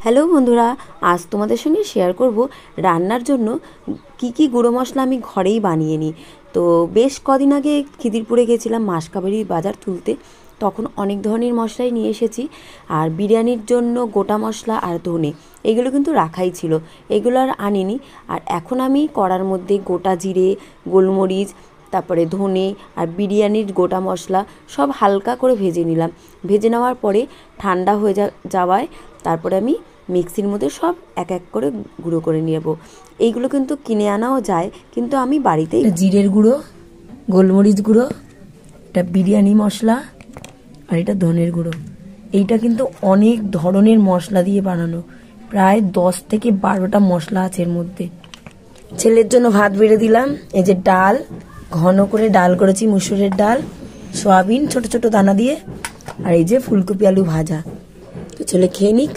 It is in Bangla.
হ্যালো বন্ধুরা, আজ তোমাদের সঙ্গে শেয়ার করব রান্নার জন্য কি গুঁড়ো মশলা আমি ঘরেই বানিয়ে নিই। তো বেশ কদিন আগে খিদিরপুরে গেছিলাম মাসকাবাড়ির বাজার তুলতে, তখন অনেক ধরনের মশলাই নিয়ে এসেছি। আর বিরিয়ানির জন্য গোটা মশলা আর ধনে এগুলো কিন্তু রাখাই ছিল, এগুলো আর আনিনি। আর এখন আমি কড়ার মধ্যে গোটা জিরে, গোলমরিচ, তারপরে ধনে আর বিরিয়ানির গোটা মশলা সব হালকা করে ভেজে নিলাম। ভেজে নেওয়ার পরে ঠান্ডা হয়ে যাওয়ায় তারপরে আমি মিক্সির মধ্যে সব এক এক করে গুঁড়ো করে নেব। এইগুলো কিন্তু কিনে আনাও যায়, কিন্তু আমি বাড়িতেই জিরের গুঁড়ো, গোলমরিচ গুঁড়ো, এটা বিরিয়ানি মশলা আর এটা ধনের গুঁড়ো। এইটা কিন্তু অনেক ধরনের মশলা দিয়ে বানানো, প্রায় 10 থেকে 12টা মশলা আছে এর মধ্যে। ছেলের জন্য ভাত বেড়ে দিলাম। এই যে ডাল, ঘন করে ডাল করেছি, মুসুরের ডাল, সয়াবিন ছোট ছোট দানা দিয়ে, আর এই যে ফুলকপি আলু ভাজা। তো ছেলে খেয়ে নিক।